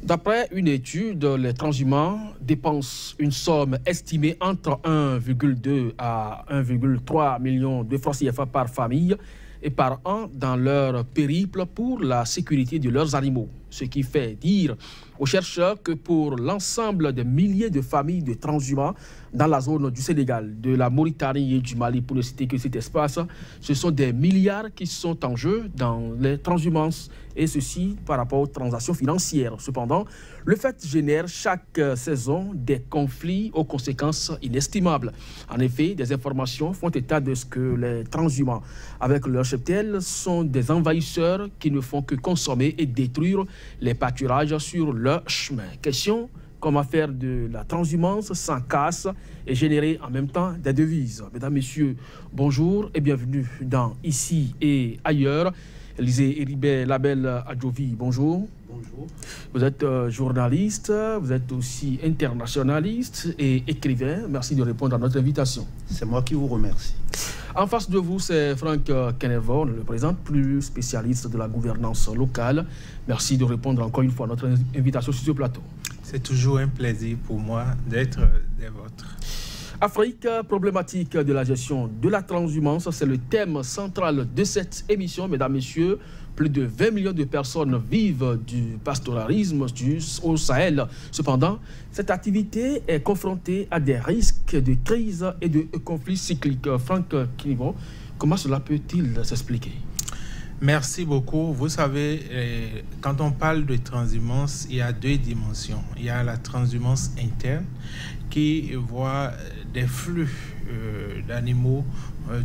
D'après une étude, les transhumants dépensent une somme estimée entre 1,2 à 1,3 million de francs CFA par famille et par an dans leur périple pour la sécurité de leurs animaux. Ce qui fait dire aux chercheurs que pour l'ensemble des milliers de familles de transhumants dans la zone du Sénégal, de la Mauritanie et du Mali, pour ne citer que cet espace, ce sont des milliards qui sont en jeu dans les transhumances, et ceci par rapport aux transactions financières. Cependant, le fait génère chaque saison des conflits aux conséquences inestimables. En effet, des informations font état de ce que les transhumants, avec leur cheptel, sont des envahisseurs qui ne font que consommer et détruire les pâturages sur leur chemin. Question: comment faire de la transhumance sans casse et générer en même temps des devises? Mesdames, Messieurs, bonjour et bienvenue dans Ici et Ailleurs. Élisée Héribert Label Adjovi, bonjour. Bonjour. Vous êtes journaliste, vous êtes aussi internationaliste et écrivain. Merci de répondre à notre invitation. C'est moi qui vous remercie. En face de vous, c'est Franck Kenevon, le président plus spécialiste de la gouvernance locale. Merci de répondre encore une fois à notre invitation sur ce plateau. C'est toujours un plaisir pour moi d'être des vôtres. Afrique, problématique de la gestion de la transhumance, c'est le thème central de cette émission. Mesdames, Messieurs, plus de 20 millions de personnes vivent du pastoralisme au Sahel. Cependant, cette activité est confrontée à des risques de crise et de conflits cycliques. Franck Kenevon, comment cela peut-il s'expliquer? Merci beaucoup. Vous savez, quand on parle de transhumance, il y a deux dimensions. Il y a la transhumance interne qui voit des flux d'animaux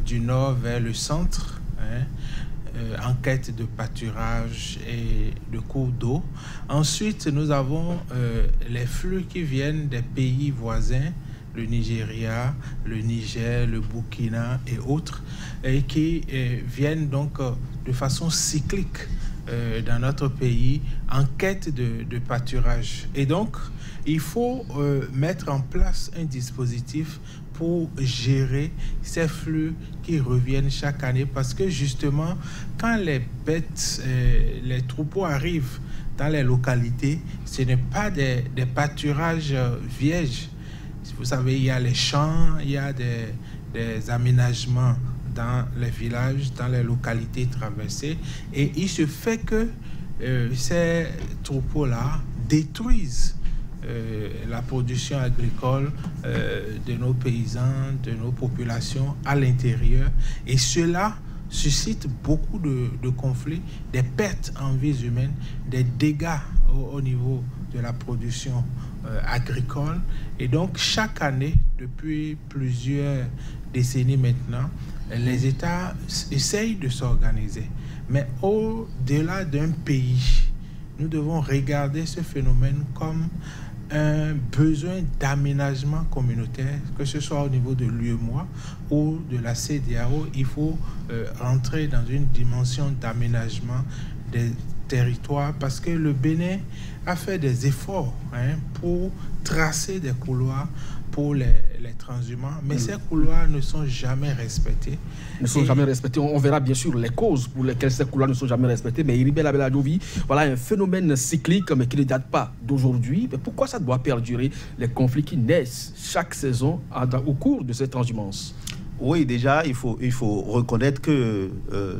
du nord vers le centre, en quête de pâturage et de cours d'eau. Ensuite, nous avons les flux qui viennent des pays voisins, le Nigeria, le Niger, le Burkina et autres, et qui viennent donc de façon cyclique dans notre pays en quête de pâturage. Et donc, il faut mettre en place un dispositif pour gérer ces flux qui reviennent chaque année, parce que justement, quand les bêtes, les troupeaux arrivent dans les localités, ce n'est pas des pâturages vierges. Vous savez, il y a les champs, il y a des aménagements dans les villages, dans les localités traversées. Et il se fait que ces troupeaux-là détruisent la production agricole de nos paysans, de nos populations à l'intérieur. Et cela suscite beaucoup de conflits, des pertes en vies humaines, des dégâts au niveau de la production agricole. Et donc, chaque année, depuis plusieurs décennies maintenant, les États essayent de s'organiser. Mais au-delà d'un pays, nous devons regarder ce phénomène comme un besoin d'aménagement communautaire, que ce soit au niveau de l'UEMOA ou de la CEDEAO. Il faut rentrer dans une dimension d'aménagement des territoires, parce que le Bénin a fait des efforts pour tracer des couloirs pour les transhumants, mais ces couloirs ne sont jamais respectés. Ne sont jamais respectés. On verra bien sûr les causes pour lesquelles ces couloirs ne sont jamais respectés. Mais Héribert Label Adjovi, voilà un phénomène cyclique, mais qui ne date pas d'aujourd'hui. Mais pourquoi ça doit perdurer, les conflits qui naissent chaque saison au cours de cette transhumance? Oui, déjà, il faut reconnaître que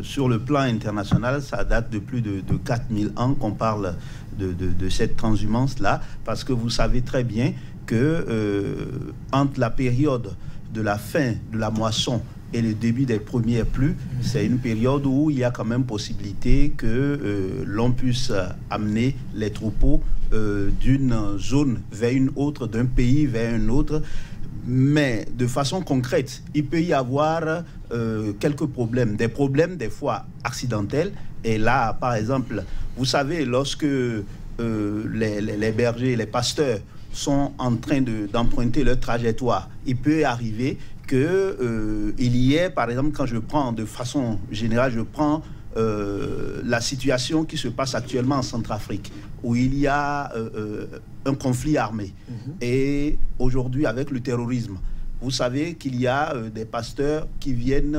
sur le plan international, ça date de plus de 4000 ans qu'on parle de cette transhumance-là, parce que vous savez très bien que entre la période de la fin de la moisson et le début des premières pluies, c'est une période où il y a quand même possibilité que l'on puisse amener les troupeaux d'une zone vers une autre, d'un pays vers un autre. Mais de façon concrète, il peut y avoir quelques problèmes, des problèmes des fois accidentels. Et là, par exemple, vous savez, lorsque les bergers, les pasteurs sont en train d'emprunter leur trajectoire, il peut arriver qu'il y ait, par exemple, quand je prends de façon générale, je prends la situation qui se passe actuellement en Centrafrique, où il y a un conflit armé. Et aujourd'hui, avec le terrorisme, Vous savez qu'il y a des pasteurs qui viennent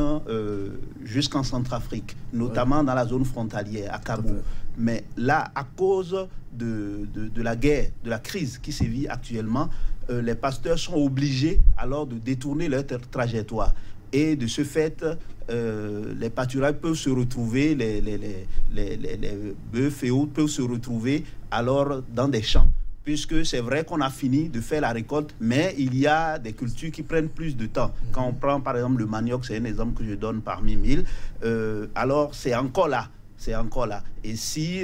jusqu'en Centrafrique, notamment dans la zone frontalière, à Cabo. Mais là, à cause de la guerre, de la crise qui sévit actuellement, les pasteurs sont obligés alors de détourner leur trajectoire. Et de ce fait, les pâturages peuvent se retrouver, les bœufs et autres peuvent se retrouver alors dans des champs. Puisque c'est vrai qu'on a fini de faire la récolte, mais il y a des cultures qui prennent plus de temps. Quand on prend par exemple le manioc, c'est un exemple que je donne parmi 1000, alors c'est encore là. C'est encore là. Et si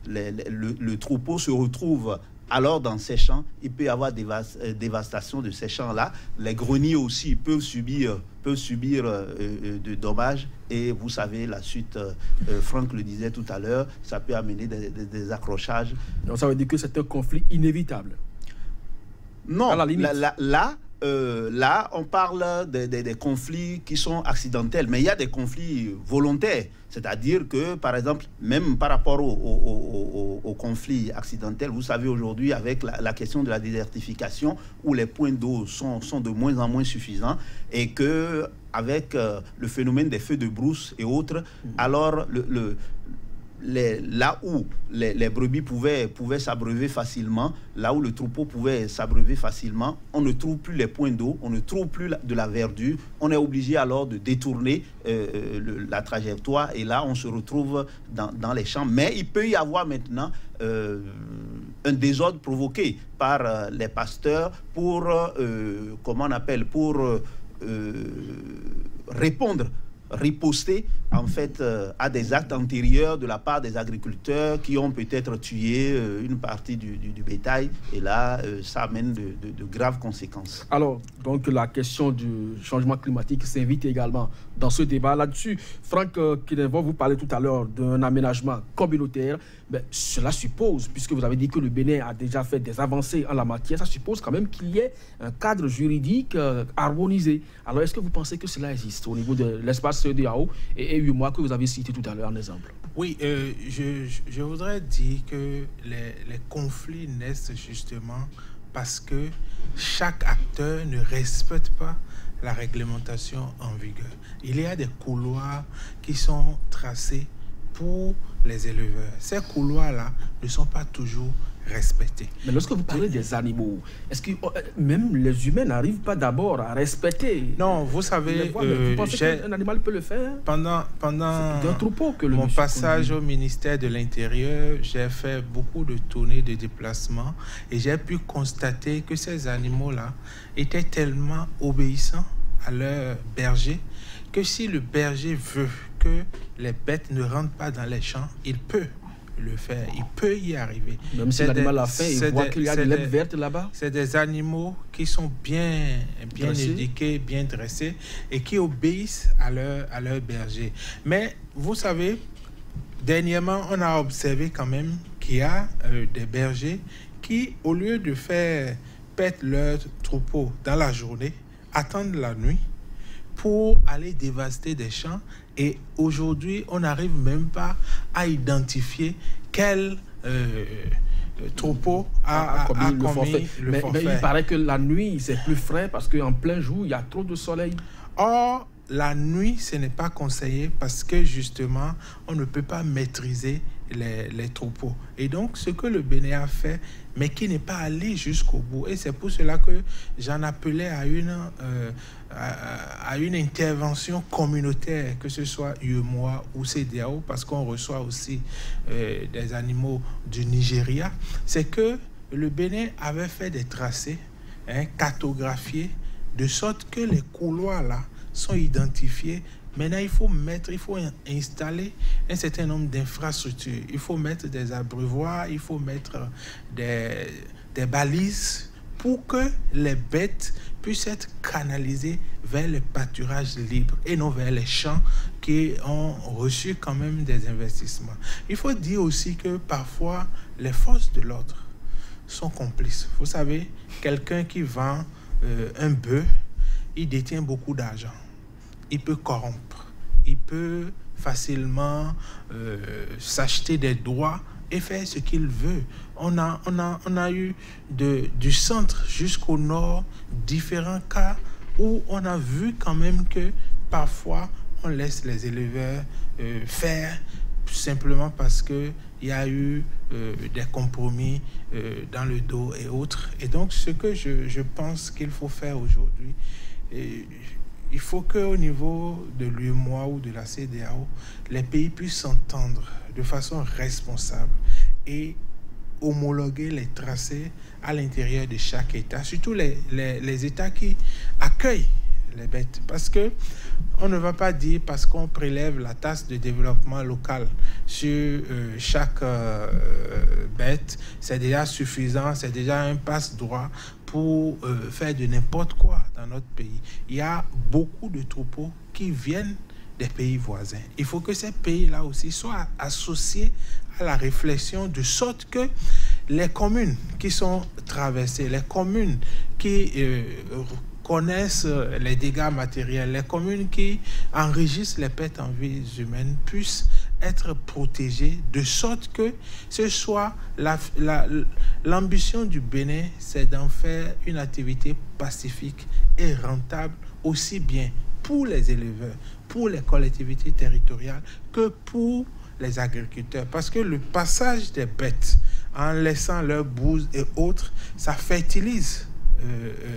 le troupeau se retrouve alors dans ces champs, il peut y avoir dévastation de ces champs-là. Les greniers aussi peuvent subir de dommages. Et vous savez, la suite, Franck le disait tout à l'heure, ça peut amener des accrochages. Donc ça veut dire que c'est un conflit inévitable? Non, là, on parle des conflits qui sont accidentels, mais il y a des conflits volontaires. C'est-à-dire que, par exemple, même par rapport aux conflits accidentels, vous savez aujourd'hui, avec la question de la désertification, où les points d'eau sont de moins en moins suffisants, et que avec le phénomène des feux de brousse et autres, alors là où les brebis pouvaient s'abreuver facilement, là où le troupeau pouvait s'abreuver facilement, on ne trouve plus les points d'eau, on ne trouve plus de la verdure, on est obligé alors de détourner la trajectoire, et là on se retrouve dans les champs. Mais il peut y avoir maintenant un désordre provoqué par les pasteurs pour, comment on appelle, pour riposter en fait à des actes antérieurs de la part des agriculteurs qui ont peut-être tué une partie du bétail, et là ça amène de graves conséquences. Alors, donc la question du changement climatique s'invite également dans ce débat. Là-dessus, Franck Kinevon, vous parlez tout à l'heure d'un aménagement communautaire. Mais cela suppose, puisque vous avez dit que le Bénin a déjà fait des avancées en la matière, ça suppose quand même qu'il y ait un cadre juridique harmonisé. Alors, est-ce que vous pensez que cela existe au niveau de l'espace CEDEAO et 8 mois que vous avez cité tout à l'heure en exemple? Oui, je voudrais dire que les conflits naissent justement parce que chaque acteur ne respecte pas la réglementation en vigueur. Il y a des couloirs qui sont tracés pour les éleveurs. Ces couloirs-là ne sont pas toujours respectés. Mais lorsque vous parlez des animaux, est-ce que même les humains n'arrivent pas d'abord à respecter? Non, vous savez, vous pensez qu'un animal peut le faire? Pendant un troupeau que mon passage au ministère de l'Intérieur, j'ai fait beaucoup de tournées de déplacement et j'ai pu constater que ces animaux-là étaient tellement obéissants à leur berger que si le berger veut que les bêtes ne rentrent pas dans les champs, il peut le faire, il peut y arriver. Même si l'animal a faim, il voit qu'il y a de l'herbe verte là-bas. C'est des animaux qui sont bien éduqués, bien dressés et qui obéissent à leur berger. Mais vous savez, dernièrement, on a observé quand même qu'il y a des bergers qui, au lieu de faire paître leur troupeau dans la journée, attendent la nuit pour aller dévaster des champs. Et aujourd'hui, on n'arrive même pas à identifier quel troupeau a commis le forfait. Mais il paraît que la nuit, c'est plus frais parce qu'en plein jour, il y a trop de soleil. Or, la nuit, ce n'est pas conseillé parce que justement, on ne peut pas maîtriser les troupeaux. Et donc, ce que le Bénin a fait, mais qui n'est pas allé jusqu'au bout. Et c'est pour cela que j'en appelais à une intervention communautaire, que ce soit UEMOA ou CEDEAO, parce qu'on reçoit aussi des animaux du Nigeria. C'est que le Bénin avait fait des tracés cartographiés, de sorte que les couloirs là sont identifiés. Maintenant, il faut installer un certain nombre d'infrastructures. Il faut mettre des abreuvoirs, il faut mettre des balises pour que les bêtes puissent être canalisées vers le pâturage libre et non vers les champs qui ont reçu quand même des investissements. Il faut dire aussi que parfois, les forces de l'ordre sont complices. Vous savez, quelqu'un qui vend un bœuf, il détient beaucoup d'argent. Il peut corrompre, il peut facilement s'acheter des droits et faire ce qu'il veut. On a eu du centre jusqu'au nord différents cas où on a vu quand même que parfois on laisse les éleveurs faire simplement parce qu'il y a eu des compromis dans le dos et autres. Et donc, ce que je pense qu'il faut faire aujourd'hui, il faut qu'au niveau de l'UEMOA ou de la CEDEAO, les pays puissent s'entendre de façon responsable et homologuer les tracés à l'intérieur de chaque État, surtout les États qui accueillent les bêtes. Parce que on ne va pas dire parce qu'on prélève la taxe de développement local sur chaque bête, c'est déjà suffisant, c'est déjà un passe-droit pour faire de n'importe quoi dans notre pays. Il y a beaucoup de troupeaux qui viennent des pays voisins. Il faut que ces pays-là aussi soient associés à la réflexion, de sorte que les communes qui sont traversées, les communes qui connaissent les dégâts matériels, les communes qui enregistrent les pertes en vies humaines puissent être protégées, de sorte que ce soit l'ambition du Bénin, c'est d'en faire une activité pacifique et rentable, aussi bien pour les éleveurs, pour les collectivités territoriales, que pour les agriculteurs. Parce que le passage des bêtes, en laissant leurs bouses et autres, ça fertilise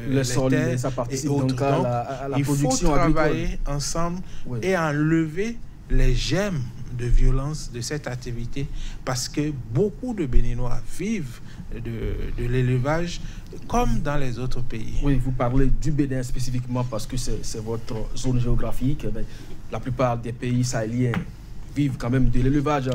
le sol, et ça participe donc à la production agricole. Il faut travailler ensemble et enlever les gemmes de violence de cette activité, parce que beaucoup de Béninois vivent de l'élevage comme dans les autres pays. Oui, vous parlez du Bénin spécifiquement parce que c'est votre zone géographique. La plupart des pays sahéliens vivent quand même de l'élevage.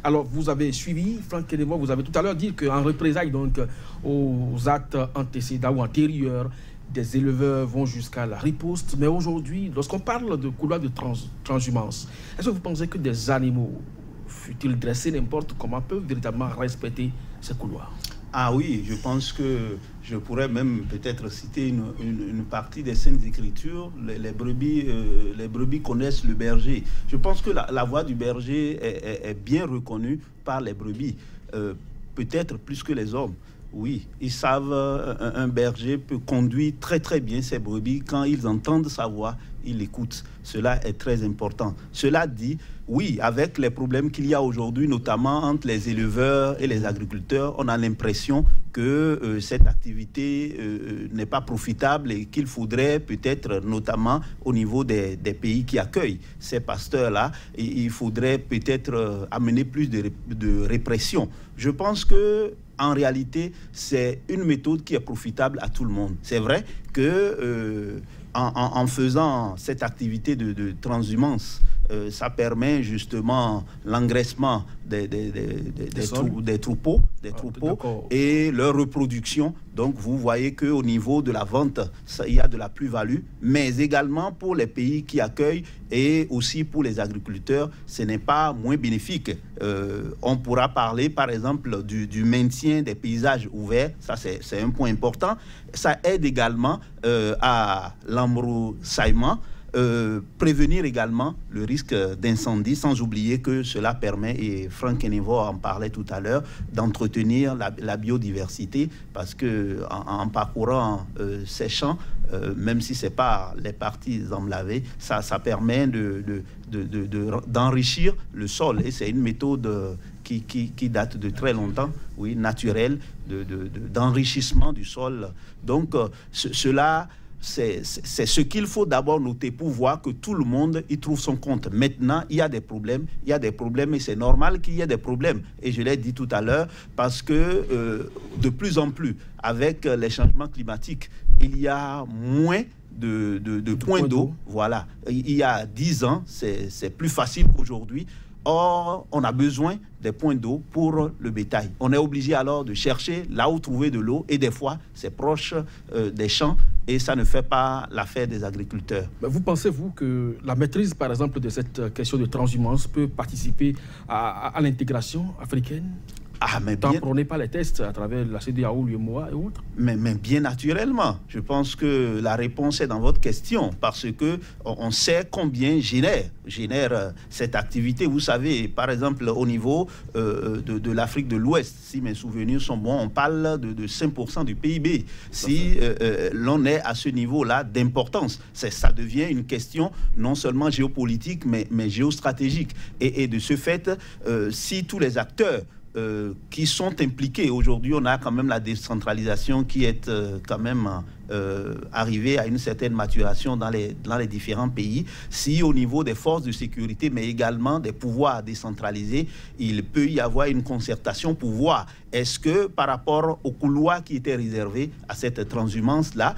Alors, vous avez suivi, Franck Kenevoa, vous avez tout à l'heure dit qu'en représailles donc aux actes antécédents ou antérieurs, des éleveurs vont jusqu'à la riposte. Mais aujourd'hui, lorsqu'on parle de couloir de transhumance, est-ce que vous pensez que des animaux, fut-ils dressés n'importe comment, peuvent véritablement respecter ces couloirs? Ah oui, je pense que je pourrais même peut-être citer une partie des Saintes Écritures. Les brebis connaissent le berger. Je pense que la voix du berger est bien reconnue par les brebis, peut-être plus que les hommes. Oui, ils savent, un berger peut conduire très très bien ses brebis. Quand ils entendent sa voix, ils l'écoutent. Cela est très important. Cela dit, oui, avec les problèmes qu'il y a aujourd'hui, notamment entre les éleveurs et les agriculteurs, on a l'impression que cette activité n'est pas profitable et qu'il faudrait peut-être, notamment au niveau des pays qui accueillent ces pasteurs-là, il faudrait peut-être amener plus de répression. Je pense que en réalité, c'est une méthode qui est profitable à tout le monde. C'est vrai que en faisant cette activité de transhumance, ça permet justement l'engraissement des troupeaux et leur reproduction. Donc vous voyez qu'au niveau de la vente, il y a de la plus-value, mais également pour les pays qui accueillent et aussi pour les agriculteurs, ce n'est pas moins bénéfique. On pourra parler par exemple du maintien des paysages ouverts, ça c'est un point important. Ça aide également à l'embroussaillement, prévenir également le risque d'incendie, sans oublier que cela permet, et Franck Kenevoa en parlait tout à l'heure, d'entretenir la biodiversité, parce que en parcourant ces champs, même si c'est pas les parties emblavées, ça permet d'enrichir le sol, et c'est une méthode qui date de très longtemps, oui, naturelle, d'enrichissement du sol. Donc cela, c'est ce qu'il faut d'abord noter pour voir que tout le monde y trouve son compte. Maintenant, il y a des problèmes et c'est normal qu'il y ait des problèmes. Et je l'ai dit tout à l'heure, parce que de plus en plus, avec les changements climatiques, il y a moins de points d'eau. Voilà. Il y a 10 ans, c'est plus facile qu'aujourd'hui. Or, on a besoin des points d'eau pour le bétail. On est obligé alors de chercher là où trouver de l'eau, et des fois, c'est proche des champs, et ça ne fait pas l'affaire des agriculteurs. Mais vous pensez-vous que la maîtrise, par exemple, de cette question de transhumance peut participer à l'intégration africaine? Ah, mais Tant qu'on n'est pas les tests à travers la CEDEAO, l'UEMOA et autres. Mais bien naturellement, je pense que la réponse est dans votre question, parce que on sait combien génère cette activité. Vous savez, par exemple, au niveau de l'Afrique de l'Ouest, si mes souvenirs sont bons, on parle de 5% du PIB. Si l'on est à ce niveau-là d'importance, ça devient une question non seulement géopolitique, mais géostratégique. Et de ce fait, si tous les acteurs qui sont impliqués. Aujourd'hui, on a quand même la décentralisation qui est quand même arrivée à une certaine maturation dans les différents pays. Si au niveau des forces de sécurité, mais également des pouvoirs décentralisés, il peut y avoir une concertation pour voir est-ce que par rapport au couloir qui était réservé à cette transhumance-là,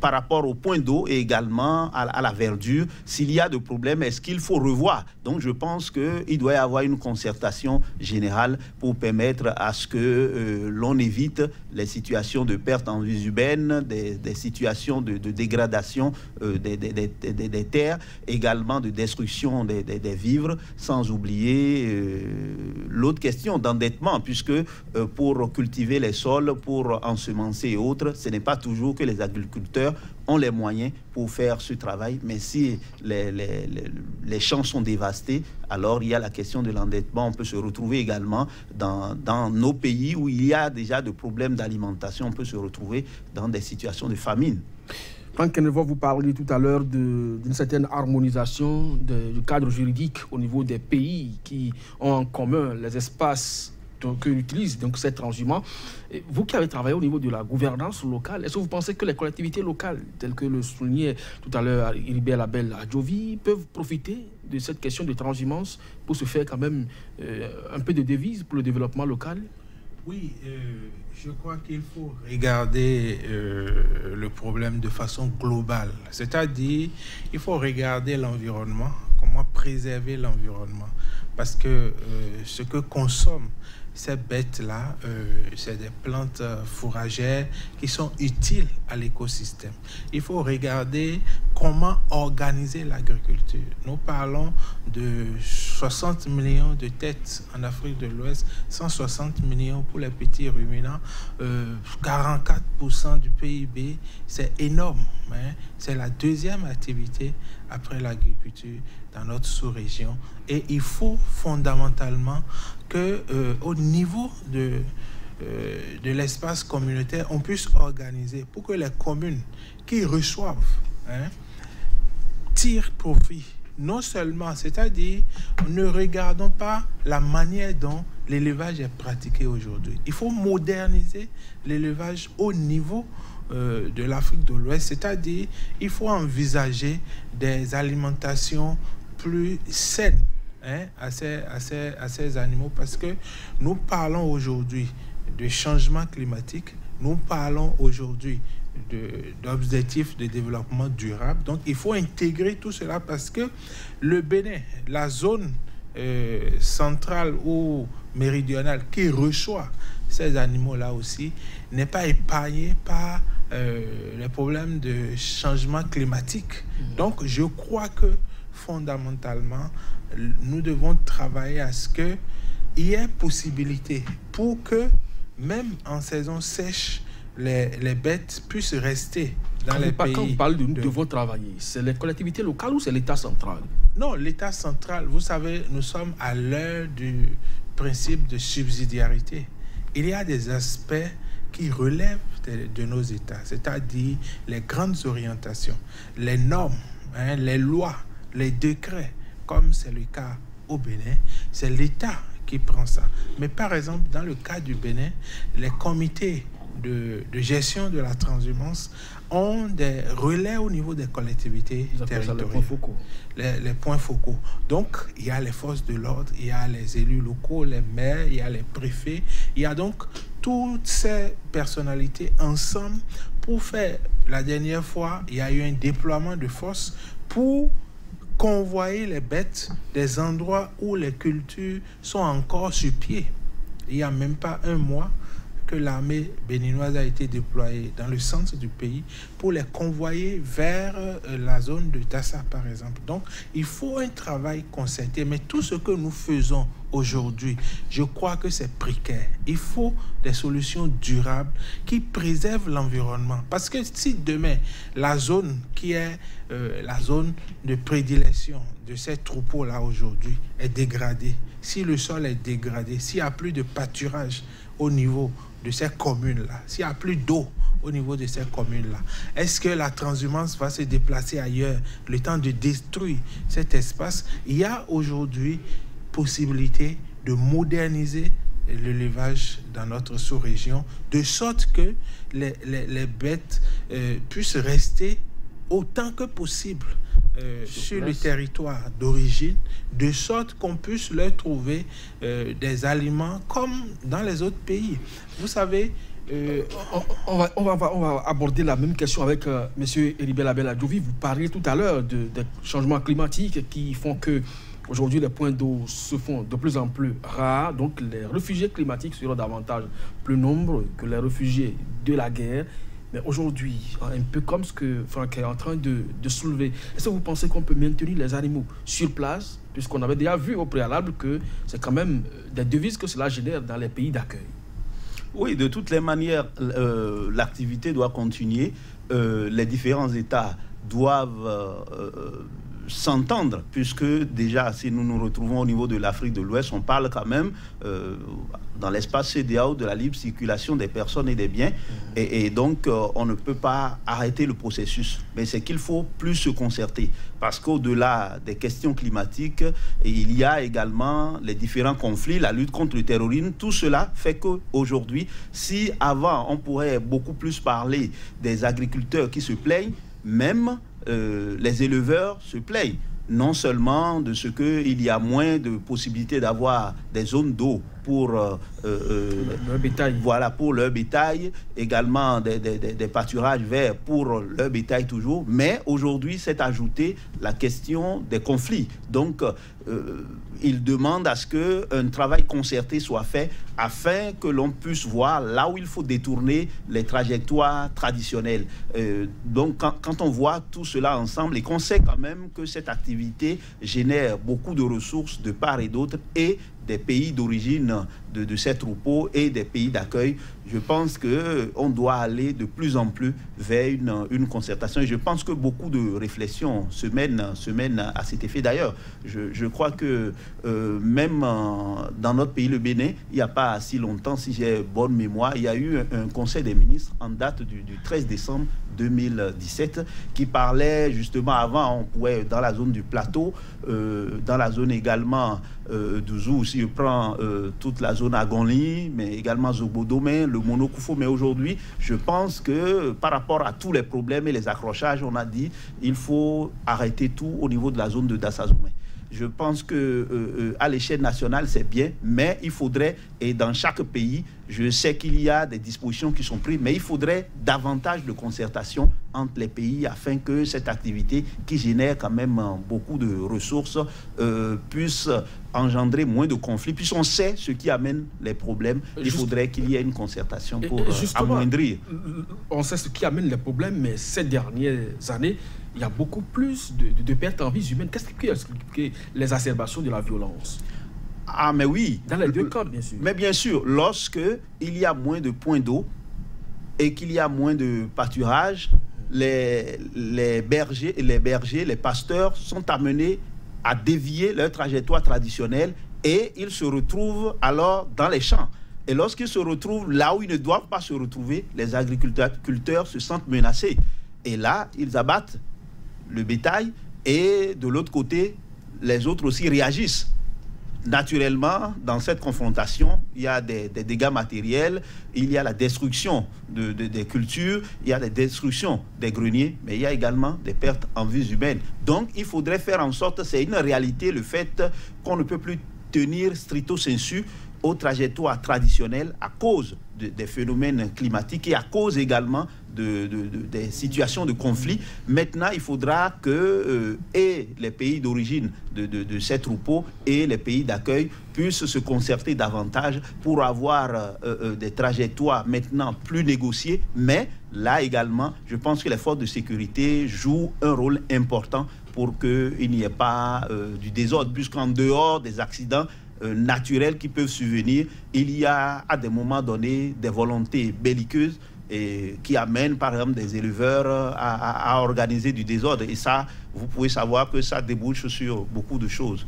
par rapport au point d'eau et également à la verdure, s'il y a de problèmes, est-ce qu'il faut revoir? Donc je pense qu'il doit y avoir une concertation générale pour permettre à ce que l'on évite les situations de perte en vie urbaine, des situations de dégradation des terres, également de destruction des vivres, sans oublier l'autre question d'endettement, puisque pour cultiver les sols, pour ensemencer et autres, ce n'est pas toujours que les agriculteurs ont les moyens pour faire ce travail, mais si les champs sont dévastés, alors il y a la question de l'endettement. On peut se retrouver également dans nos pays où il y a déjà de problèmes d'alimentation, on peut se retrouver dans des situations de famine. Franck Kenevoa, vous parliez tout à l'heure d'une certaine harmonisation du cadre juridique au niveau des pays qui ont en commun les espaces que utilise donc cette transhumance. Vous qui avez travaillé au niveau de la gouvernance locale, est-ce que vous pensez que les collectivités locales, telles que le soulignait tout à l'heure Iribert Abel Adjovi, peuvent profiter de cette question de transhumance pour se faire quand même un peu de devise pour le développement local? Oui, je crois qu'il faut regarder le problème de façon globale. C'est-à-dire, il faut regarder l'environnement, comment préserver l'environnement. Parce que ce que consomment ces bêtes-là, c'est des plantes fourragères qui sont utiles à l'écosystème. Il faut regarder comment organiser l'agriculture. Nous parlons de 60 millions de têtes en Afrique de l'Ouest, 160 millions pour les petits ruminants, 44% du PIB, c'est énorme. Hein? C'est la deuxième activité après l'agriculture dans notre sous-région. Et il faut fondamentalement qu'au niveau de l'espace communautaire, on puisse organiser pour que les communes qui reçoivent tirent profit. Non seulement, c'est-à-dire, ne regardons pas la manière dont l'élevage est pratiqué aujourd'hui. Il faut moderniser l'élevage au niveau de l'Afrique de l'Ouest, c'est-à-dire, il faut envisager des alimentations plus saines à ces animaux, parce que nous parlons aujourd'hui de changement climatique, nous parlons aujourd'hui d'objectifs de développement durable. Donc, il faut intégrer tout cela parce que le Bénin, la zone centrale ou méridionale qui reçoit ces animaux-là aussi, n'est pas épargnée par les problèmes de changement climatique. Donc, je crois que fondamentalement, nous devons travailler à ce qu'il y ait possibilité pour que, même en saison sèche, les bêtes puissent rester dans les pays. Quand on parle de nous devons travailler, c'est les collectivités locales ou c'est l'État central? Non, l'État central, vous savez, nous sommes à l'heure du principe de subsidiarité. Il y a des aspects qui relèvent de nos États, c'est-à-dire les grandes orientations, les normes, les lois, les décrets, comme c'est le cas au Bénin, c'est l'État qui prend ça. Mais par exemple, dans le cas du Bénin, les comités de gestion de la transhumance ont des relais au niveau des collectivités territoriales. Les points focaux. Les points focaux. Donc, il y a les forces de l'ordre, il y a les élus locaux, les maires, il y a les préfets. Il y a donc toutes ces personnalités ensemble pour faire. La dernière fois, il y a eu un déploiement de forces pour convoyer les bêtes des endroits où les cultures sont encore sur pied. Il n'y a même pas un mois que l'armée béninoise a été déployée dans le centre du pays pour les convoyer vers la zone de Dassa, par exemple. Donc, il faut un travail concerté. Mais tout ce que nous faisons aujourd'hui, je crois que c'est précaire. Il faut des solutions durables qui préservent l'environnement. Parce que si demain, la zone qui est la zone de prédilection de ces troupeaux-là aujourd'hui est dégradée, si le sol est dégradé, s'il n'y a plus de pâturage au niveau de ces communes-là, s'il n'y a plus d'eau au niveau de ces communes-là, est-ce que la transhumance va se déplacer ailleurs, le temps de détruire cet espace? Il y a aujourd'hui possibilité de moderniser l'élevage dans notre sous-région, de sorte que les bêtes puissent rester autant que possible sur le territoire d'origine, de sorte qu'on puisse leur trouver des aliments comme dans les autres pays. Vous savez, on va aborder la même question avec M. Heribert Labelle-Adjouvi. Vous parliez tout à l'heure des changements climatiques qui font que aujourd'hui les points d'eau se font de plus en plus rares. Donc les réfugiés climatiques seront davantage plus nombreux que les réfugiés de la guerre. Mais aujourd'hui, un peu comme ce que Franck est en train de soulever, est-ce que vous pensez qu'on peut maintenir les animaux sur place, puisqu'on avait déjà vu au préalable que c'est quand même des devises que cela génère dans les pays d'accueil? Oui, de toutes les manières, l'activité doit continuer. Les différents États doivent s'entendre, puisque déjà, si nous nous retrouvons au niveau de l'Afrique de l'Ouest, on parle quand même dans l'espace CEDEAO de la libre circulation des personnes et des biens, et donc on ne peut pas arrêter le processus, mais c'est qu'il faut plus se concerter, parce qu'au-delà des questions climatiques, il y a également les différents conflits, la lutte contre le terrorisme. Tout cela fait qu'aujourd'hui, si avant on pourrait beaucoup plus parler des agriculteurs qui se plaignent, même les éleveurs se plaignent, non seulement de ce qu'il y a moins de possibilités d'avoir des zones d'eau pour leur bétail. Voilà, pour leur bétail, également des pâturages verts pour leur bétail toujours, mais aujourd'hui s'est ajoutée la question des conflits. Donc il demande à ce qu'un travail concerté soit fait afin que l'on puisse voir là où il faut détourner les trajectoires traditionnelles. Donc quand on voit tout cela ensemble et qu'on sait quand même que cette activité génère beaucoup de ressources de part et d'autre, et des pays d'origine de ces troupeaux et des pays d'accueil, je pense qu'on doit aller de plus en plus vers une concertation. Et je pense que beaucoup de réflexions se mènent à cet effet. D'ailleurs, je crois que même dans notre pays, le Bénin, il n'y a pas si longtemps, si j'ai bonne mémoire, il y a eu un conseil des ministres en date du 13 décembre 2017 qui parlait justement, avant on pouvait dans la zone du plateau, dans la zone également d'Ouzou, si je prends toute la zone Agonli, mais également Zobodomé, le Monokoufo. Mais aujourd'hui, je pense que par rapport à tous les problèmes et les accrochages, on a dit il faut arrêter tout au niveau de la zone de Dassazomé. Je pense que à l'échelle nationale, c'est bien, mais il faudrait, et dans chaque pays, je sais qu'il y a des dispositions qui sont prises, mais il faudrait davantage de concertation entre les pays afin que cette activité, qui génère quand même beaucoup de ressources, puisse engendrer moins de conflits. Puisqu'on sait ce qui amène les problèmes, il faudrait qu'il y ait une concertation pour amoindrir. On sait ce qui amène les problèmes, mais ces dernières années, il y a beaucoup plus de pertes en vie humaine. Qu'est-ce qui explique les exacerbations de la violence? Ah, mais oui. Dans les deux cas, bien sûr. Mais bien sûr, lorsque il y a moins de points d'eau et qu'il y a moins de pâturage, les bergers, les pasteurs sont amenés à dévier leur trajectoire traditionnelle et ils se retrouvent alors dans les champs. Et lorsqu'ils se retrouvent là où ils ne doivent pas se retrouver, les agriculteurs se sentent menacés. Et là, ils abattent le bétail et de l'autre côté, les autres aussi réagissent. Naturellement, dans cette confrontation, il y a des dégâts matériels, il y a la destruction des cultures, il y a la destruction des greniers, mais il y a également des pertes en vies humaines. Donc, il faudrait faire en sorte, c'est une réalité, le fait qu'on ne peut plus tenir stricto sensu aux trajectoires traditionnelles à cause des phénomènes climatiques et à cause également des situations de conflit. Maintenant, il faudra que et les pays d'origine de ces troupeaux et les pays d'accueil puissent se concerter davantage pour avoir des trajectoires maintenant plus négociées. Mais là également, je pense que les forces de sécurité jouent un rôle important pour qu'il n'y ait pas du désordre, puisqu'en dehors des accidents naturels qui peuvent survenir, il y a à des moments donnés des volontés belliqueuses et qui amènent par exemple des éleveurs à organiser du désordre. Et ça, vous pouvez savoir que ça débouche sur beaucoup de choses.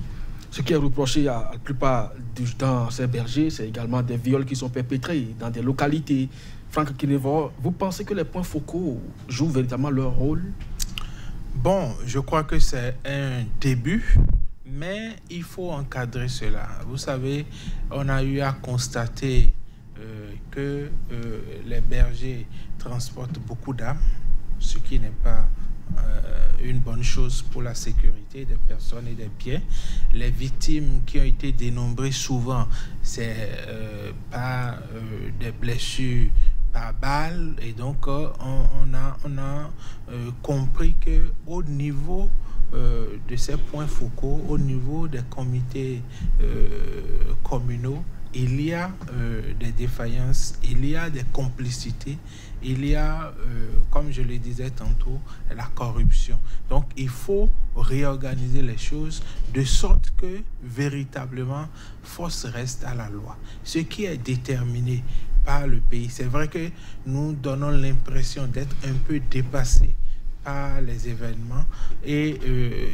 Ce qui est reproché à la plupart du temps ces bergers, c'est également des viols qui sont perpétrés dans des localités. Franck Kinevor, vous pensez que les points focaux jouent véritablement leur rôle? Bon, je crois que c'est un début, mais il faut encadrer cela. Vous savez, on a eu à constater que les bergers transportent beaucoup d'armes, ce qui n'est pas une bonne chose pour la sécurité des personnes et des biens. Les victimes qui ont été dénombrées souvent, c'est pas des blessures par balle, et donc on a compris que au niveau de ces points focaux, au niveau des comités communaux, il y a des défaillances, il y a des complicités, il y a, comme je le disais tantôt, la corruption. Donc il faut réorganiser les choses de sorte que véritablement force reste à la loi. Ce qui est déterminé par le pays, c'est vrai que nous donnons l'impression d'être un peu dépassés par les événements et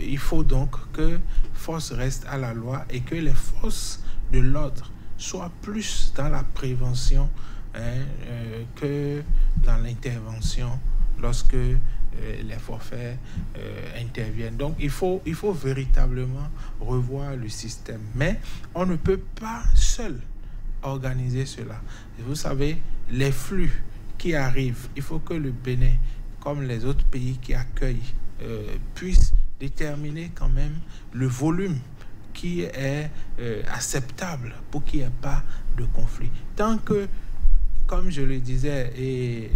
il faut donc que force reste à la loi et que les forces de l'ordre soient plus dans la prévention que dans l'intervention lorsque les forfaits interviennent. Donc il faut véritablement revoir le système. Mais on ne peut pas seul organiser cela. Et vous savez, les flux qui arrivent, il faut que le Bénin, comme les autres pays qui accueillent, puissent déterminer quand même le volume qui est acceptable pour qu'il n'y ait pas de conflit. Tant que, comme je le disais, et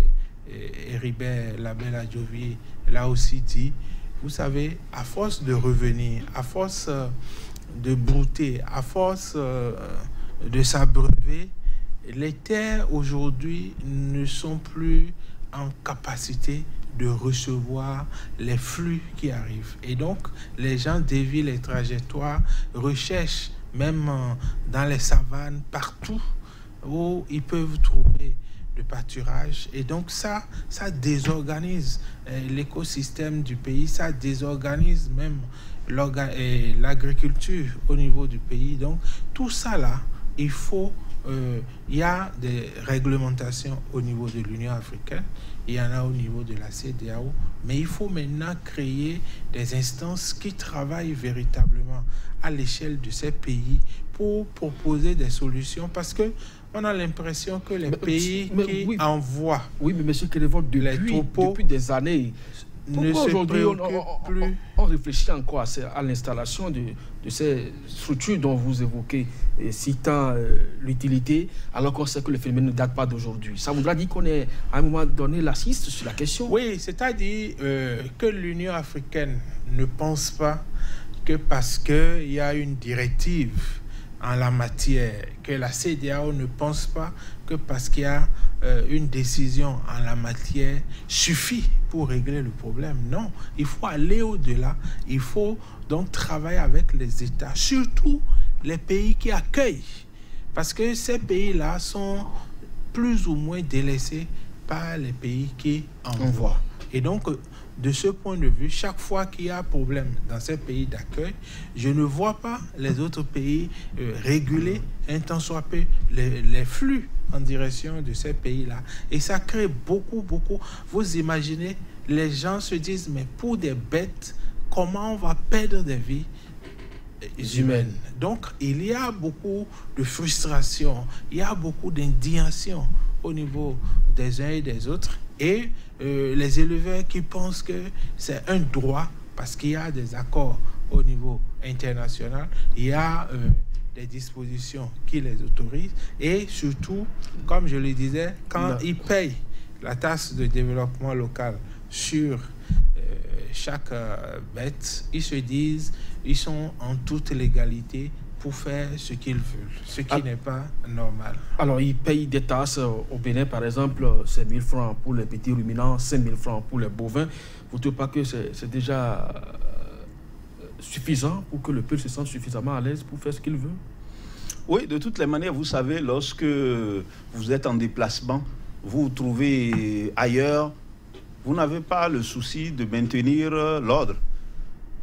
Ribert Labelle-Adjovi l'a aussi dit, vous savez, à force de revenir, à force de brouter, à force de s'abreuver, les terres aujourd'hui ne sont plus en capacité de recevoir les flux qui arrivent. Et donc, les gens dévient les trajectoires, recherchent même dans les savanes, partout où ils peuvent trouver de pâturage. Et donc, ça désorganise l'écosystème du pays, ça désorganise même l'agriculture au niveau du pays. Donc, tout ça là, il y a des réglementations au niveau de l'Union africaine, il y en a au niveau de la CEDEAO, mais il faut maintenant créer des instances qui travaillent véritablement à l'échelle de ces pays pour proposer des solutions, parce que on a l'impression que les pays qui envoient mais M. Kinevor, depuis des années, pourquoi aujourd'hui on réfléchit encore à l'installation de ces structures dont vous évoquez, citant l'utilité, alors qu'on sait que le phénomène ne date pas d'aujourd'hui? Ça voudra dire qu'on est à un moment donné laxiste sur la question? Oui, c'est-à-dire que l'Union africaine ne pense pas que parce qu'il y a une directive en la matière, que la CEDEAO ne pense pas que parce qu'il y a une décision en la matière suffit pour régler le problème. Non, il faut aller au-delà. Il faut donc travailler avec les États, surtout les pays qui accueillent, parce que ces pays-là sont plus ou moins délaissés par les pays qui envoient. Et donc, de ce point de vue, chaque fois qu'il y a un problème dans ces pays d'accueil, je ne vois pas les autres pays réguler un tant soit peu les flux en direction de ces pays-là. Et ça crée beaucoup. Vous imaginez, les gens se disent, mais pour des bêtes, comment on va perdre des vies humaines? Donc, il y a beaucoup de frustration, il y a beaucoup d'indignation au niveau des uns et des autres. Et les éleveurs qui pensent que c'est un droit, parce qu'il y a des accords au niveau international, il y a des dispositions qui les autorisent, et surtout, comme je le disais, quand ils payent la taxe de développement local sur chaque bête, ils se disent, ils sont en toute légalité pour faire ce qu'ils veulent, ce qui n'est pas normal. Alors, ils payent des taxes au Bénin, par exemple, c'est 1 000 francs pour les petits ruminants, 5 000 francs pour les bovins. Vous ne trouvez pas que c'est déjà suffisant pour que le peuple se sente suffisamment à l'aise pour faire ce qu'il veut? Oui, de toutes les manières, vous savez, lorsque vous êtes en déplacement, vous vous trouvez ailleurs, vous n'avez pas le souci de maintenir l'ordre.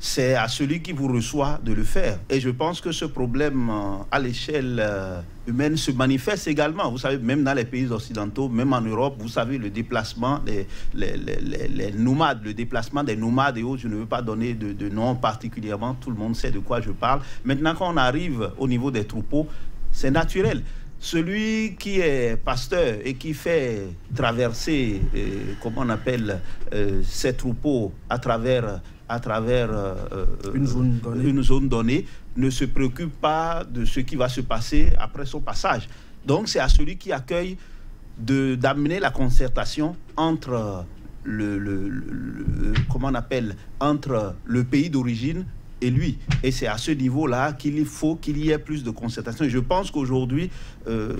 C'est à celui qui vous reçoit de le faire. Et je pense que ce problème à l'échelle humaine se manifeste également. Vous savez, même dans les pays occidentaux, même en Europe, vous savez, le déplacement, les nomades, le déplacement des nomades et autres, je ne veux pas donner de nom particulièrement, tout le monde sait de quoi je parle. Maintenant, quand on arrive au niveau des troupeaux, c'est naturel. Celui qui est pasteur et qui fait traverser, comment on appelle, ces troupeaux à travers une zone donnée, ne se préoccupe pas de ce qui va se passer après son passage. Donc c'est à celui qui accueille d'amener la concertation entre comment on appelle, entre le pays d'origine et lui. Et c'est à ce niveau-là qu'il faut qu'il y ait plus de concertation. Et je pense qu'aujourd'hui,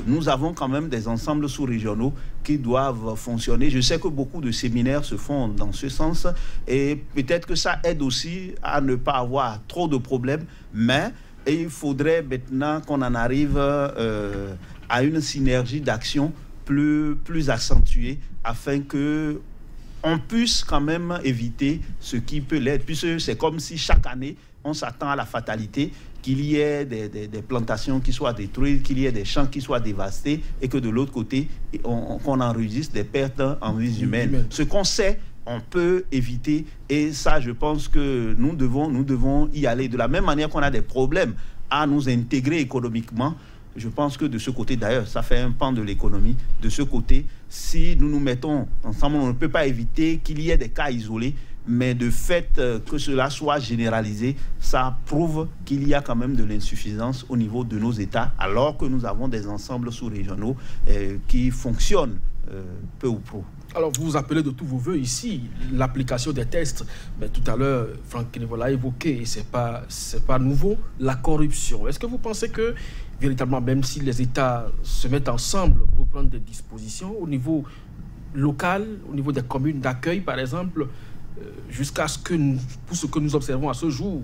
nous avons quand même des ensembles sous-régionaux qui doivent fonctionner. Je sais que beaucoup de séminaires se font dans ce sens et peut-être que ça aide aussi à ne pas avoir trop de problèmes, mais il faudrait maintenant qu'on en arrive à une synergie d'action plus accentuée afin que on puisse quand même éviter ce qui peut l'être, puisque c'est comme si chaque année, on s'attend à la fatalité, qu'il y ait des plantations qui soient détruites, qu'il y ait des champs qui soient dévastés, et que de l'autre côté, qu'on enregistre des pertes en vies humaines. Ce qu'on sait, on peut éviter, et ça, je pense que nous devons y aller. De la même manière qu'on a des problèmes à nous intégrer économiquement, je pense que de ce côté, d'ailleurs, ça fait un pan de l'économie, de ce côté, si nous nous mettons ensemble, on ne peut pas éviter qu'il y ait des cas isolés, mais de fait que cela soit généralisé, ça prouve qu'il y a quand même de l'insuffisance au niveau de nos États, alors que nous avons des ensembles sous-régionaux qui fonctionnent peu ou prou. Alors, vous appelez de tous vos voeux ici l'application des tests. Mais tout à l'heure, Franck Kenevo l'a évoqué, et c'est pas nouveau, la corruption. Est-ce que vous pensez que, véritablement, même si les États se mettent ensemble pour prendre des dispositions au niveau local, au niveau des communes d'accueil, par exemple, jusqu'à ce que pour ce que nous observons à ce jour,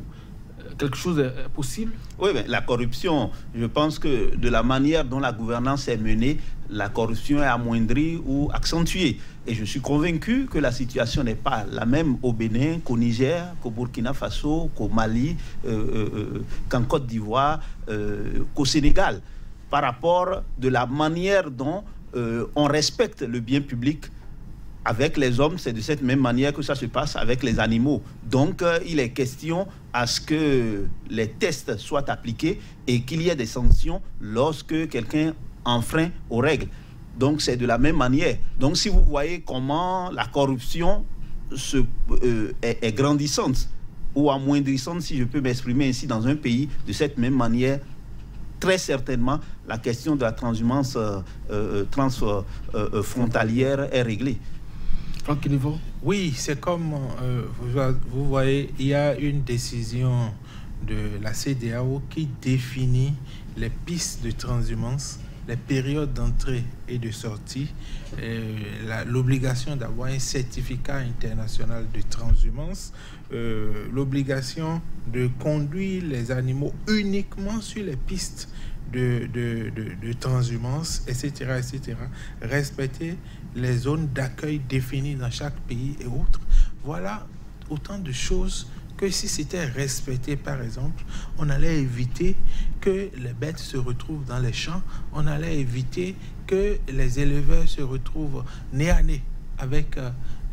quelque chose est possible? Oui, mais la corruption, je pense que de la manière dont la gouvernance est menée, la corruption est amoindrie ou accentuée. Et je suis convaincu que la situation n'est pas la même au Bénin, qu'au Niger, qu'au Burkina Faso, qu'au Mali, qu'en Côte d'Ivoire, qu'au Sénégal, par rapport de la manière dont on respecte le bien public. Avec les hommes, c'est de cette même manière que ça se passe avec les animaux. Donc, il est question à ce que les tests soient appliqués et qu'il y ait des sanctions lorsque quelqu'un enfreint aux règles. Donc, c'est de la même manière. Donc, si vous voyez comment la corruption est grandissante ou amoindrissante, si je peux m'exprimer ainsi, dans un pays, de cette même manière, très certainement, la question de la transhumance transfrontalière est réglée. Franck Kenevo? Oui, c'est comme, vous voyez, il y a une décision de la CEDEAO qui définit les pistes de transhumance, les périodes d'entrée et de sortie, l'obligation d'avoir un certificat international de transhumance, l'obligation de conduire les animaux uniquement sur les pistes de transhumance, etc., etc. Respecter les zones d'accueil définies dans chaque pays et autres. Voilà autant de choses que si c'était respecté, par exemple, on allait éviter que les bêtes se retrouvent dans les champs, on allait éviter que les éleveurs se retrouvent nez à nez avec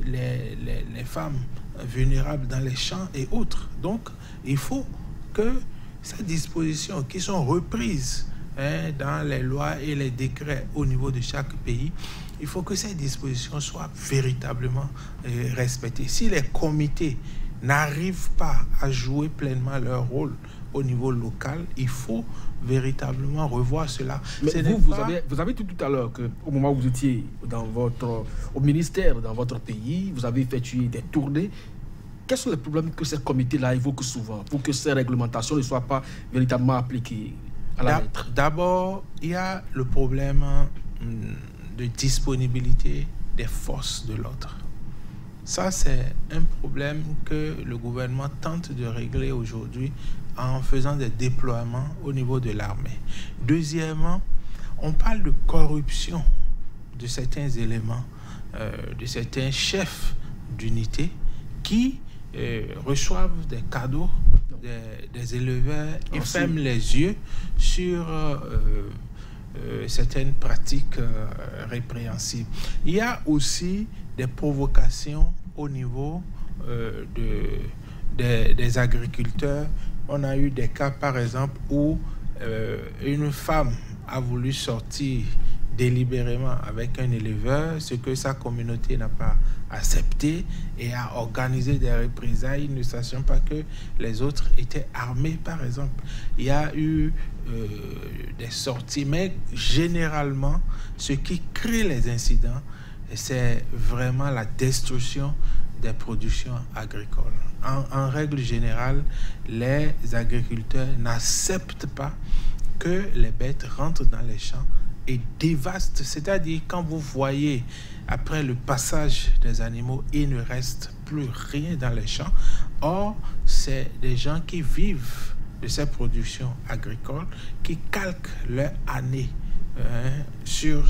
les femmes vulnérables dans les champs et autres. Donc, il faut que ces dispositions qui sont reprises dans les lois et les décrets au niveau de chaque pays, il faut que ces dispositions soient véritablement respectées. Si les comités n'arrivent pas à jouer pleinement leur rôle au niveau local, il faut véritablement revoir cela. Mais vous avez dit tout à l'heure qu'au moment où vous étiez au ministère, dans votre pays, vous avez effectué des tournées. Quels sont les problèmes que ces comités-là évoquent souvent pour que ces réglementations ne soient pas véritablement appliquées à la lettre? D'abord, il y a le problème de disponibilité des forces de l'ordre. Ça, c'est un problème que le gouvernement tente de régler aujourd'hui en faisant des déploiements au niveau de l'armée. Deuxièmement, on parle de corruption de certains éléments, de certains chefs d'unité qui reçoivent des cadeaux des éleveurs et ferment les yeux sur certaines pratiques répréhensibles. Il y a aussi des provocations au niveau des agriculteurs. On a eu des cas, par exemple, où une femme a voulu sortir délibérément avec un éleveur, ce que sa communauté n'a pas accepté, et a organisé des représailles, ne sachant pas que les autres étaient armés, par exemple. Il y a eu des sorties, mais généralement, ce qui crée les incidents, c'est vraiment la destruction des productions agricoles. En règle générale, les agriculteurs n'acceptent pas que les bêtes rentrent dans les champs et dévastent. C'est-à-dire, quand vous voyez, après le passage des animaux, il ne reste plus rien dans les champs. Or, c'est des gens qui vivent de ces productions agricoles, qui calquent leur année sur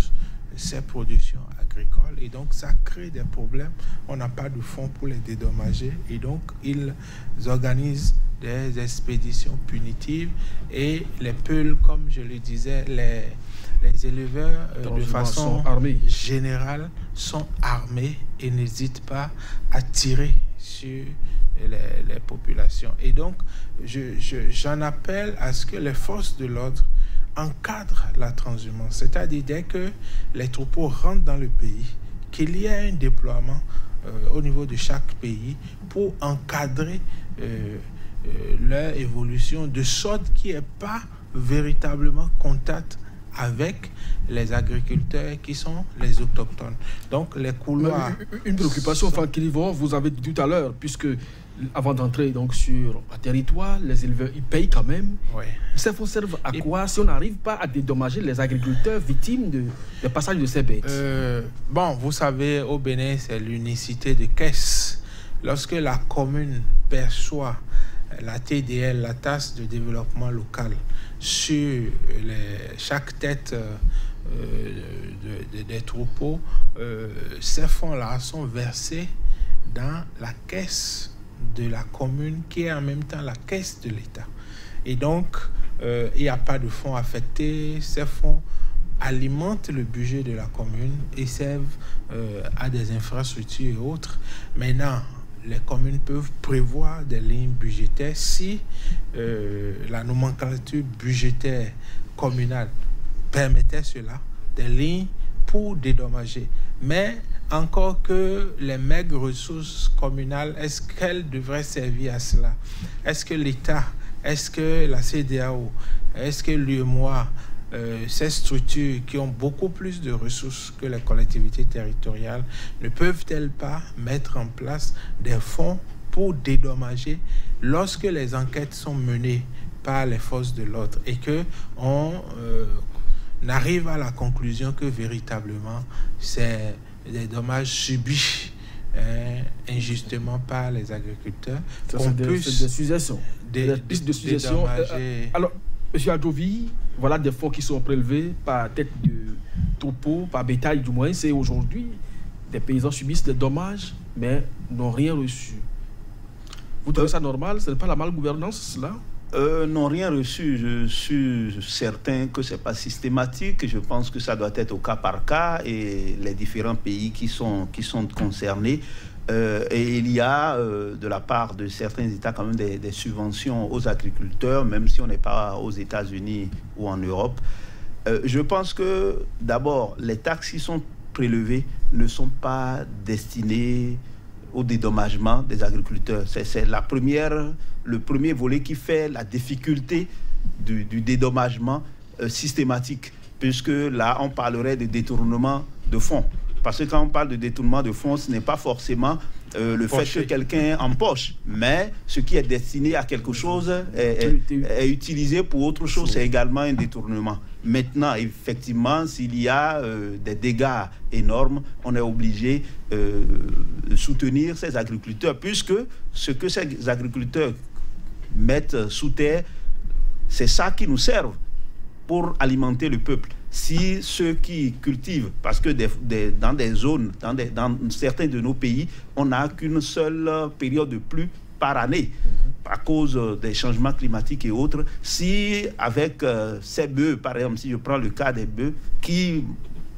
ces productions agricoles, et donc ça crée des problèmes. On n'a pas de fonds pour les dédommager, et donc ils organisent des expéditions punitives, et les peuls, comme je le disais, les éleveurs de façon générale sont armés et n'hésitent pas à tirer sur les populations. Et donc j'en appelle à ce que les forces de l'ordre encadrent la transhumance, c'est-à-dire dès que les troupeaux rentrent dans le pays, qu'il y ait un déploiement au niveau de chaque pays pour encadrer leur évolution, de sorte qu'il n'y ait pas véritablement contact avec les agriculteurs qui sont les autochtones. Donc les couloirs... Une préoccupation, Franck Kilivon, vous avez dit tout à l'heure, puisque avant d'entrer donc sur un territoire, les éleveurs, ils payent quand même. Oui. Ça vous serve à quoi si on n'arrive pas à dédommager les agriculteurs victimes du passage de ces bêtes? Bon, vous savez, au Bénin, c'est l'unicité de caisse. Lorsque la commune perçoit la TDL, la taxe de développement local, sur chaque tête des troupeaux, ces fonds-là sont versés dans la caisse de la commune, qui est en même temps la caisse de l'État. Et donc, il n'y a pas de fonds affectés. Ces fonds alimentent le budget de la commune et servent à des infrastructures et autres. Maintenant, les communes peuvent prévoir des lignes budgétaires si la nomenclature budgétaire communale permettait cela, des lignes pour dédommager. Mais encore que les maigres ressources communales, est-ce qu'elles devraient servir à cela? Est-ce que l'État, est-ce que la CEDEAO, est-ce que l'UEMOA, ces structures qui ont beaucoup plus de ressources que les collectivités territoriales, ne peuvent-elles pas mettre en place des fonds pour dédommager lorsque les enquêtes sont menées par les forces de l'ordre et que on arrive à la conclusion que véritablement c'est des dommages subis injustement par les agriculteurs? C'est des suggestions. Des pistes de suggestions. Alors, M. Adovi, voilà des fonds qui sont prélevés par tête de troupeau, par bétail du moins. C'est aujourd'hui, des paysans subissent des dommages, mais n'ont rien reçu. Vous trouvez ça normal? Ce n'est pas la malgouvernance, cela? N'ont rien reçu. Je suis certain que ce n'est pas systématique. Je pense que ça doit être au cas par cas, et les différents pays qui sont concernés. Et il y a de la part de certains États quand même des subventions aux agriculteurs, même si on n'est pas aux États-Unis ou en Europe. Je pense que d'abord, les taxes qui sont prélevées ne sont pas destinées au dédommagement des agriculteurs. C'est le premier volet qui fait la difficulté du dédommagement systématique, puisque là, on parlerait de détournement de fonds. Parce que quand on parle de détournement de fonds, ce n'est pas forcément le fait que quelqu'un empoche, mais ce qui est destiné à quelque chose est utilisé pour autre chose, c'est également un détournement. Maintenant, effectivement, s'il y a des dégâts énormes, on est obligé de soutenir ces agriculteurs, puisque ce que ces agriculteurs mettent sous terre, c'est ça qui nous sert pour alimenter le peuple. Si ceux qui cultivent, parce que dans des zones, dans certains de nos pays, on n'a qu'une seule période de pluie par année, à cause des changements climatiques et autres, si avec ces bœufs, par exemple, si je prends le cas des bœufs, qui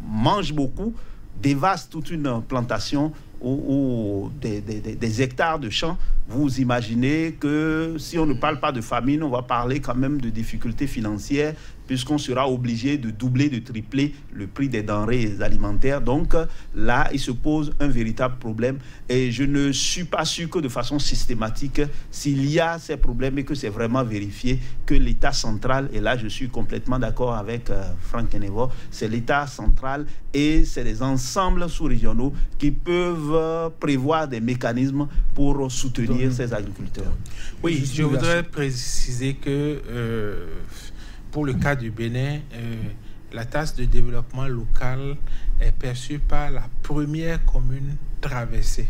mangent beaucoup, dévastent toute une plantation ou des hectares de champs, vous imaginez que si on ne parle pas de famine, on va parler quand même de difficultés financières, puisqu'on sera obligé de doubler, de tripler le prix des denrées alimentaires. Donc là, il se pose un véritable problème. Et je ne suis pas sûr que de façon systématique, s'il y a ces problèmes et que c'est vraiment vérifié, que l'État central, et là je suis complètement d'accord avec Franck Kenevo, c'est l'État central et c'est les ensembles sous-régionaux qui peuvent prévoir des mécanismes pour soutenir ces agriculteurs. Oui, je voudrais préciser que pour le cas du Bénin, la taxe de développement local est perçue par la première commune traversée.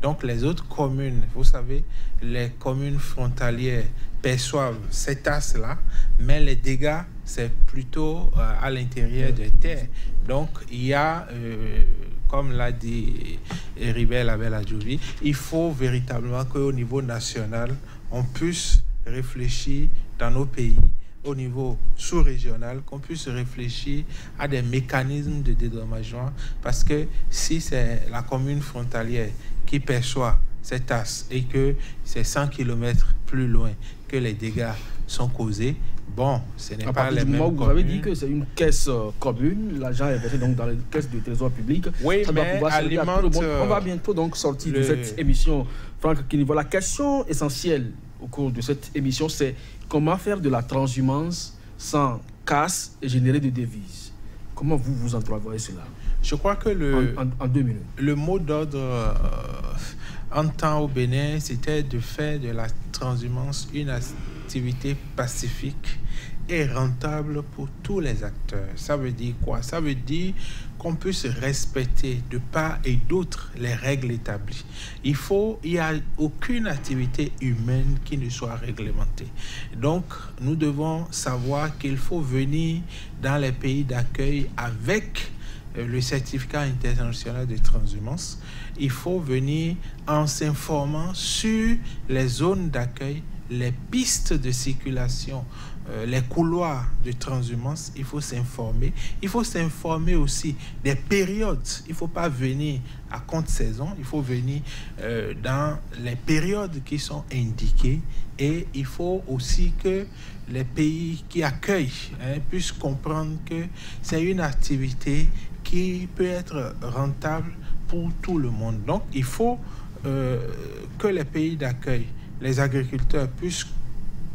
Donc les autres communes, vous savez, les communes frontalières perçoivent cette taxe-là, mais les dégâts, c'est plutôt à l'intérieur des terres. Donc il y a, comme l'a dit Heribert Labelle-Adjouvi, il faut véritablement qu'au niveau national, on puisse réfléchir dans nos pays, au niveau sous-régional, qu'on puisse réfléchir à des mécanismes de dédommagement, parce que si c'est la commune frontalière qui perçoit cette taxe et que c'est 100 km plus loin que les dégâts sont causés, bon, ce n'est pas les mêmes communes. Vous avez dit que c'est une caisse commune, l'argent est versé donc dans les caisses du trésor public. Oui, ça mais alimente... On va bientôt donc sortir de cette émission. Franck Kenevo, la question essentielle au cours de cette émission, c'est comment faire de la transhumance sans casse et générer des devises. Comment vous entrevoyez cela? Je crois que en 2 minutes. Le mot d'ordre en temps au Bénin, c'était de faire de la transhumance une activité pacifique et rentable pour tous les acteurs. Ça veut dire quoi? Ça veut dire qu'on puisse respecter de part et d'autre les règles établies. Il n'y a aucune activité humaine qui ne soit réglementée. Donc, nous devons savoir qu'il faut venir dans les pays d'accueil avec le certificat international de transhumance. Il faut venir en s'informant sur les zones d'accueil, les pistes de circulation, les couloirs de transhumance. Il faut s'informer. Il faut s'informer aussi des périodes. Il ne faut pas venir à contre-saison. Il faut venir dans les périodes qui sont indiquées. Et il faut aussi que les pays qui accueillent puissent comprendre que c'est une activité qui peut être rentable pour tout le monde. Donc, il faut que les pays d'accueil, les agriculteurs puissent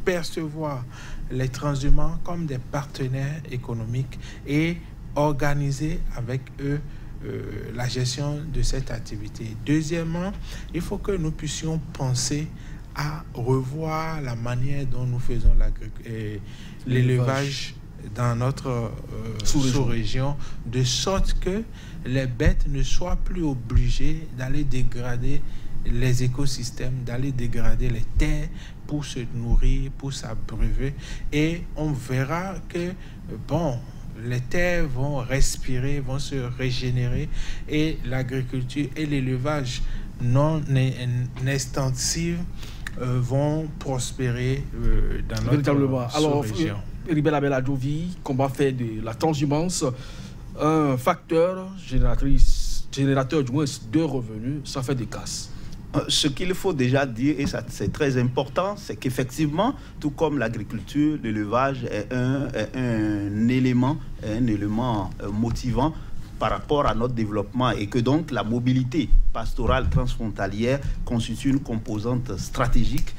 percevoir les transhumants comme des partenaires économiques et organiser avec eux la gestion de cette activité. Deuxièmement, il faut que nous puissions penser à revoir la manière dont nous faisons l'élevage dans notre sous-région, de sorte que les bêtes ne soient plus obligées d'aller dégrader les écosystèmes, d'aller dégrader les terres pour se nourrir, pour s'abreuver. Et on verra que, bon, les terres vont respirer, vont se régénérer, et l'agriculture et l'élevage non extensif vont prospérer dans notre sous-région. Heribert Labelle-Adjouvi, combat fait de la transhumance un facteur générateur du moins de revenus, ça fait des casses. Ce qu'il faut déjà dire, et ça c'est très important, c'est qu'effectivement, tout comme l'agriculture, l'élevage est un élément motivant par rapport à notre développement et que donc la mobilité pastorale transfrontalière constitue une composante stratégique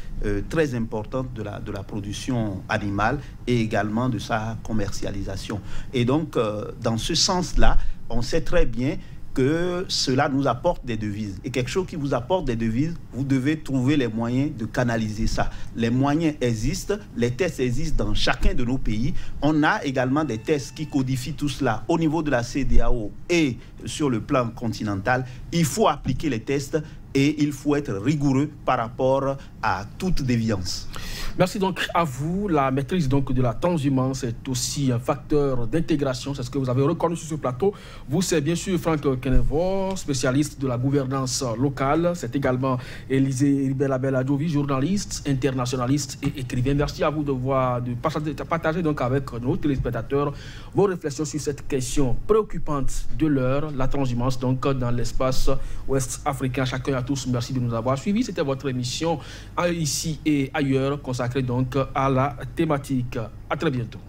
très importante de la production animale et également de sa commercialisation. Et donc, dans ce sens-là, on sait très bien que cela nous apporte des devises. Et quelque chose qui vous apporte des devises, vous devez trouver les moyens de canaliser ça. Les moyens existent, les tests existent dans chacun de nos pays. On a également des tests qui codifient tout cela au niveau de la CEDEAO et sur le plan continental. Il faut appliquer les tests et il faut être rigoureux par rapport à toute déviance. Merci donc à vous. La maîtrise donc de la transhumance est aussi un facteur d'intégration. C'est ce que vous avez reconnu sur ce plateau. Vous, c'est bien sûr Franck Kenevor, spécialiste de la gouvernance locale. C'est également Élisée Ribelabel Adjovi, journaliste, internationaliste et écrivain. Merci à vous de partager donc avec nos téléspectateurs vos réflexions sur cette question préoccupante de l'heure, la transhumance donc dans l'espace ouest africain. Chacun à tous, merci de nous avoir suivis. C'était votre émission ici et ailleurs consacrée donc à la thématique. À très bientôt.